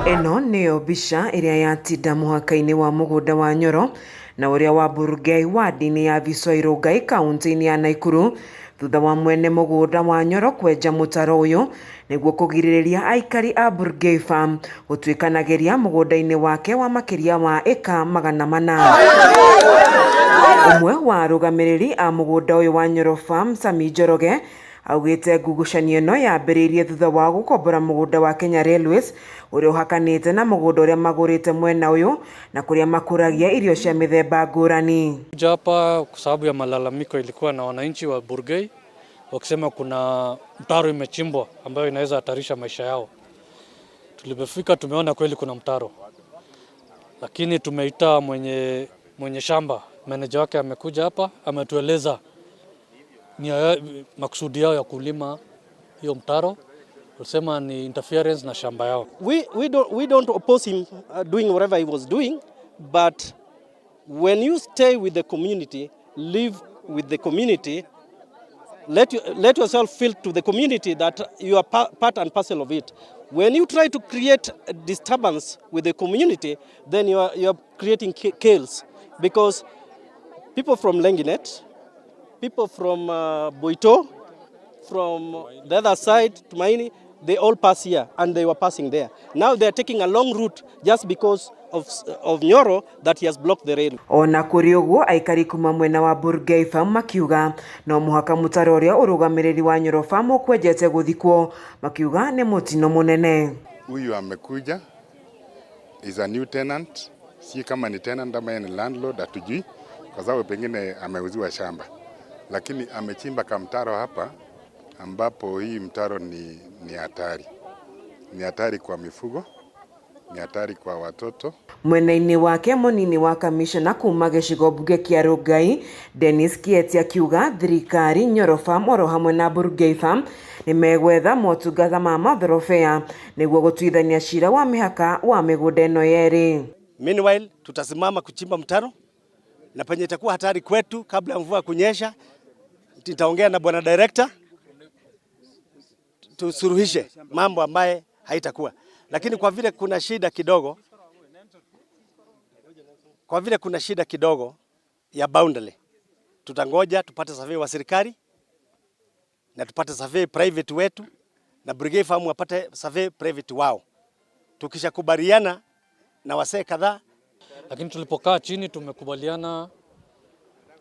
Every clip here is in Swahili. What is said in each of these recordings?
Eno nĩyo mbica ĩrĩa yatinda mũhaka-inĩ wa mũgũnda wa Nyoro na ũrĩa wa Burgei wadi-inĩ ya Burgei kaunti-inĩ ya Naikuru thutha wa mwene mũgũnda wa Nyoro kwenja mũtaro ũyũ nĩguo kũgirĩrĩria aikari a Burgei Farm gũtuĩkanagĩria mũgũnda-inĩ wake wa makĩria wa eka 400. Ũmwe wa arũgamĩrĩri a mũgũnda ũyũ wa Nyoro Farm Njoroge augĩte ngugucanio ĩno yambĩrĩirie thutha wa gũkombora mũgũnda wa Kenya Railways ũrĩa ũhakanĩte na mũgũnda ũrĩa magũrĩte mwena ũyũ na kũrĩa makũragia irio cia mĩthemba ngũrani. Hapa kwa sababu ya malalamiko ilikuwa na wananchi wa Burgei wakisema kuna mtaro imechimbwa ambayo inaweza hatarisha maisha yao. Tulipofika tumeona kweli kuna mtaro, lakini tumeita mwenye shamba, meneja wake amekuja hapa ametueleza ni makusudi yao ya kulima hiyo mtaro. Tusema ni interference na shamba yao. We don't oppose him doing whatever he was doing, but when you stay with the community, live with the community, let yourself feel to the community that you are part and parcel of it. When you try to create a disturbance with the community, then you are creating chaos, because people from Lenginet, people from Boito, from the other side, Tumaini, they all pass here and they were passing there. Now they are taking a long route just because of Nyoro that he has blocked the rail. Ona kũrĩ ũguo aikari kuma mwena wa Burgei Farm makiuga no mũhaka mũtaro ũrĩa ũrũgamĩrĩri wa Nyoro Farm ũkwenjete gũthikwo, makiuga nĩ mũtino mũnene. Huyu amekuja is a new tenant, si kama ni tenant ama ni landlord hatujui, kwa sababu pengine ameuziwa shamba, lakini amechimba kamtaro hapa ambapo hii mtaro ni hatari. Ni hatari kwa mifugo, ni hatari kwa watoto. Mwena-inĩ wake mũnini wa kamishna kuma gĩcigo mbunge kĩa Burgei Dennis Kieti akiuga thirikari Nyoro Farm oro hamwe na Burgei Farm nimegwetha motungata ma mathorobea nĩguo gũtuithania cira wa mĩhaka wa mĩgũnda ĩno yerĩ. Meanwhile tutasimama kuchimba mtaro na penye itakuwa hatari kwetu kabla ya mvua kunyesha, nitaongea na bwana director tusuruhishe mambo ambaye haitakuwa. Lakini kwa vile kuna shida kidogo ya boundary, tutangoja tupate survey wa serikali na tupate survey private wetu na Burgei Farm wapate survey private wao. Tukishakubaliana na wasee kadhaa, lakini tulipokaa chini tumekubaliana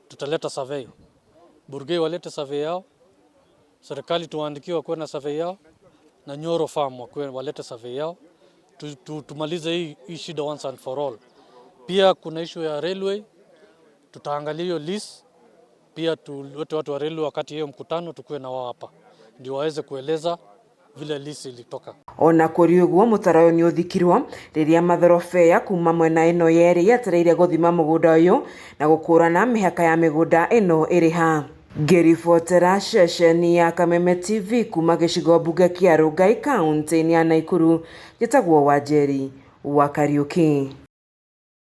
tutaleta survey. Burgei walete survey yao, serikali tuwaandikiwe kuwe na survey yao, na Nyoro Farm walete survey yao. Tumalize hii shida once and for all. Pia kuna issue ya railway, tutaangalia hiyo list. Pia tulete watu wa railway wakati hiyo mkutano tukuwe na wao hapa, ndio waweze kueleza vile list ilitoka. Ona kũrĩ ũguo mũtaro ũyũ nĩ ũthikirwo rĩrĩa mathorobea kuma mwena ĩno yerĩ yetereire gũthima mũgũnda ũyũ na gũkũrana mĩhaka ya mĩgũnda ĩno ĩrĩ ha. Ngĩribotera ceceni ya Kameme TV kuma gĩcigo mbunge kĩa Burgei kaunti-inĩ ya Naikuru, gĩtagwo Wanjeri wa Kariũki.